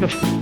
여기가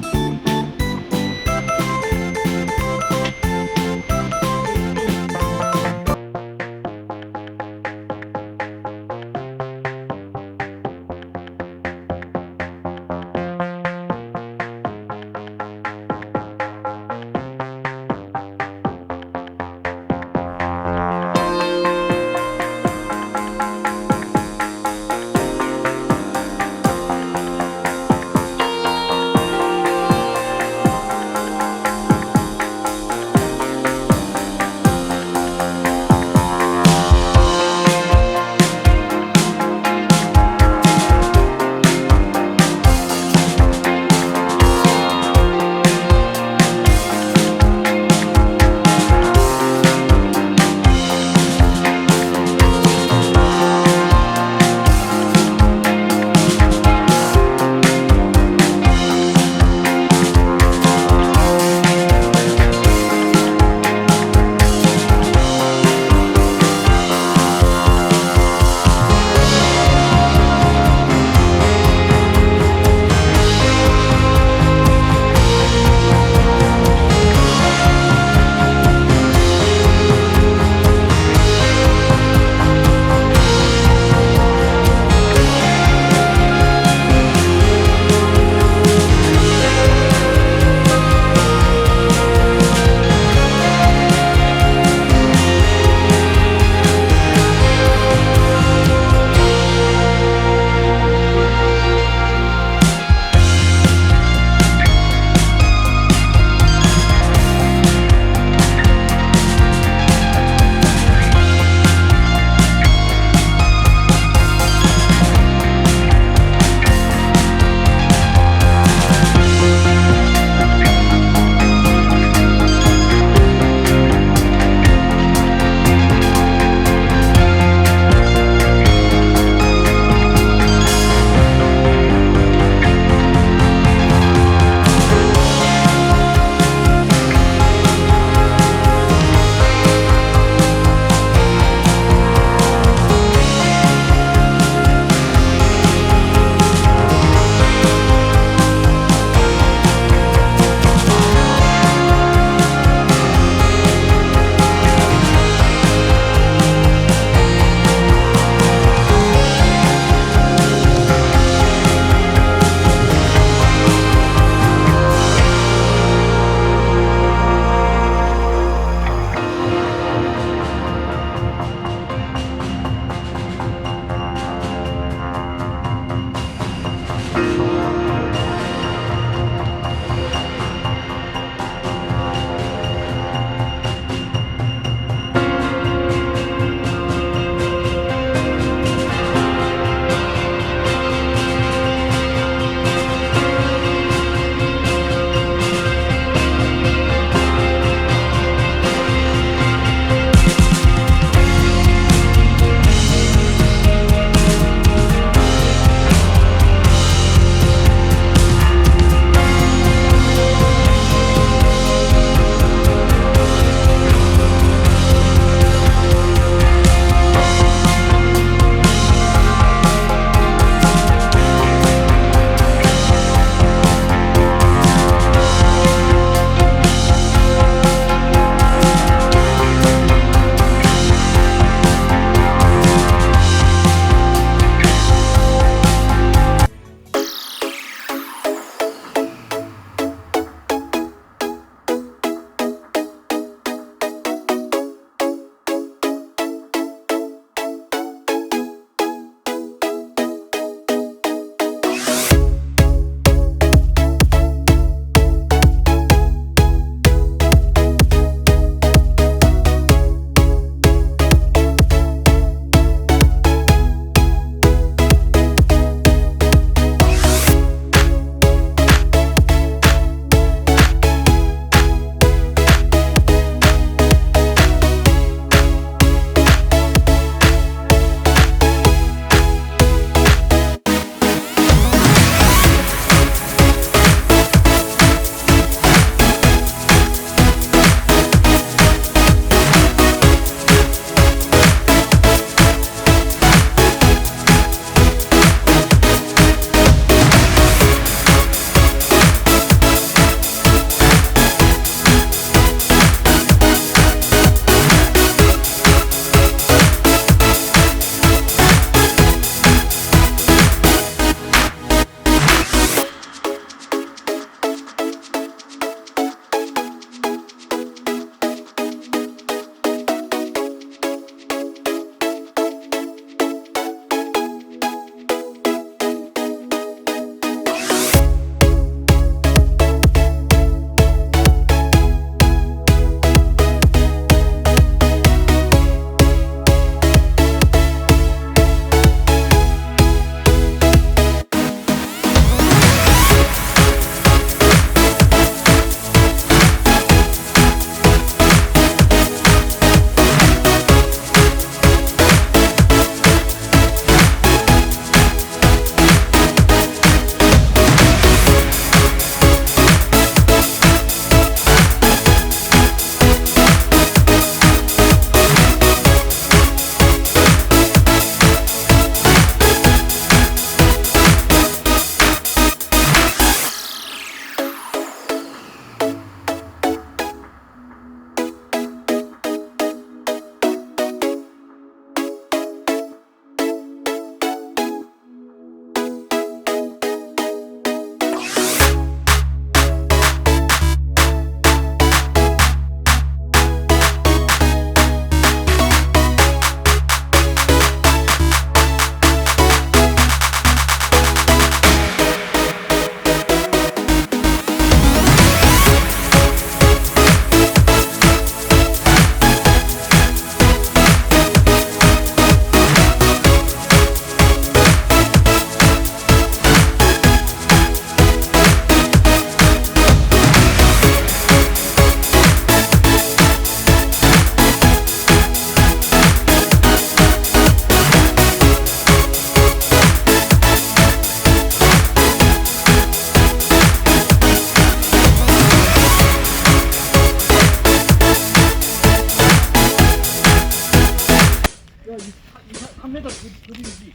여기다 그림이지.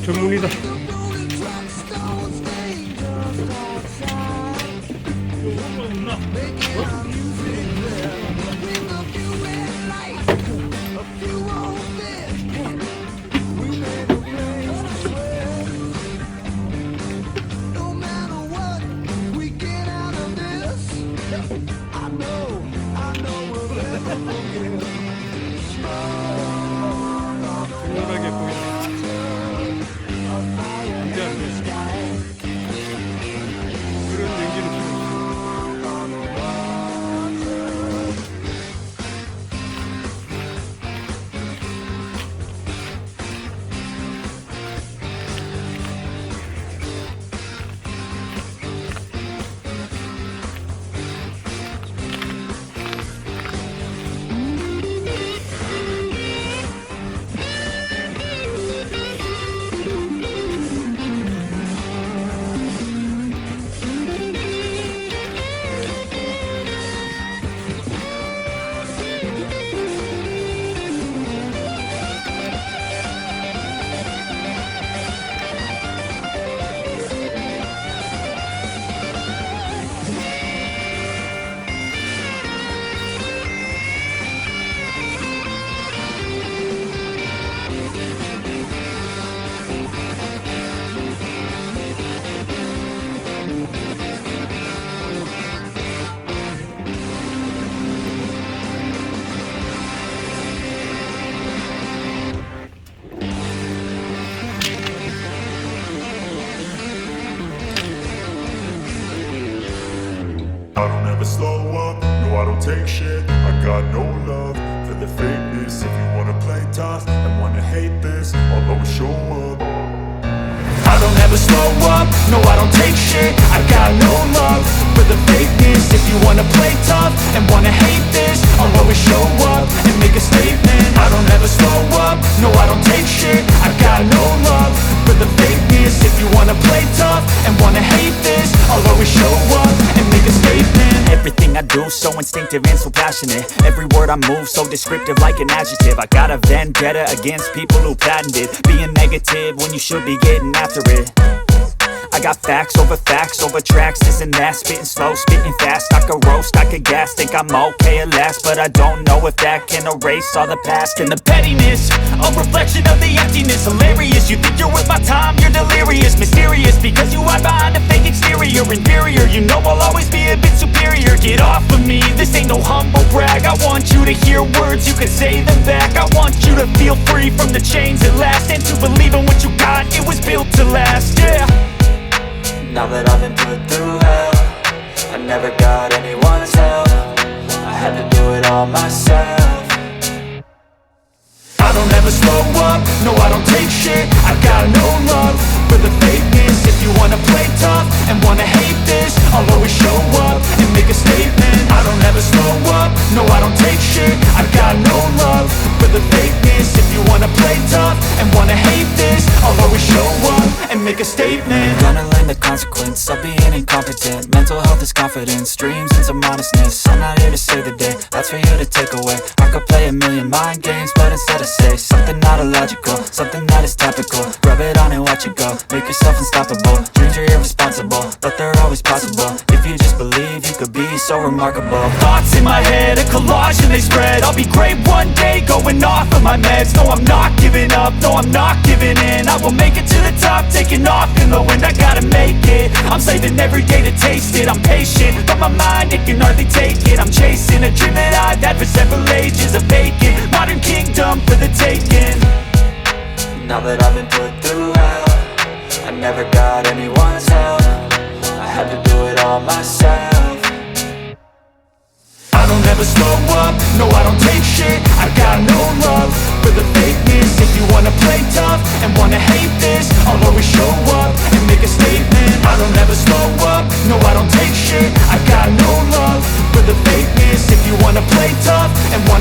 전문이다. 생각하게 보이네. 그런 연기는 필요 없어. I don't ever slow up, no I don't take shit. I got no love for the fakeness. If you wanna play tough and wanna hate this, I'll always show up. I don't ever slow up, no I don't take shit. I got no love for the fakeness. If you wanna play tough and wanna hate this, I'll always show up and make a statement. I don't ever slow up, no I don't take shit. I got no love for the fakeness. If you wanna play tough and wanna hate this, I'll always show up and make a statement. Everything I do so instinctive and so passionate. Every word I move so descriptive like an adjective. I got a vendetta against people who patented being negative when you should be getting after it. I got facts over tracks, this and that. Spitting slow, spitting fast, I could roast, I could gas. Think I'm okay at last, but I don't know if that can erase all the past. And the pettiness, a reflection of the emptiness. Hilarious, you think you're worth my time, you're delirious. Mysterious, because you hide behind a fake exterior. Inferior, you know I'll always be a bit superior. Get off of me, this ain't no humble brag. I want you to hear words, you can say them back. I want you to feel free from the chains at last, and to believe in what you got, it was built to last, yeah. Now that I've been put through hell, I never got anyone's help. I had to do it all myself. I don't ever slow up, no I don't take shit. I got no love for the fakeness. If you wanna play tough and wanna hate this, I'll always show up and make a statement. I don't ever slow up, no I don't take shit. I got no love for the fakeness. If you wanna play tough and wanna hate this, I'll always show up and make a statement. Gonna learn the consequence of being incompetent. Mental health is confidence, dreams and some honestness. I'm not here to save the day, that's for you to take away. I could play a million mind games, but instead I say something not illogical, something that is topical. Rub it on and watch it go, make yourself unstoppable. Dreams are irresponsible, but they're always possible. If you just believe, you could be so remarkable. Thoughts in my head, a collage and they spread. I'll be great one day, going off of my meds. No, I'm not giving up, no, I'm not giving in. I will make it to the top, taking off in the wind. I gotta make it, I'm saving every day to taste it. I'm patient, but my mind, it can hardly take it. I'm chasing a dream that I've had for several ages. A vacant, modern kingdom for the taking. Now that I've been put through hell, I never got anyone's help. I had to do it all myself. I don't ever slow up, no I don't take shit. I got no love for the fakeness. If you wanna play tough and wanna hate this, I'll always show up and make a statement. I don't ever slow up, no I don't take shit. I got no love for the fakeness. If you wanna play tough and wanna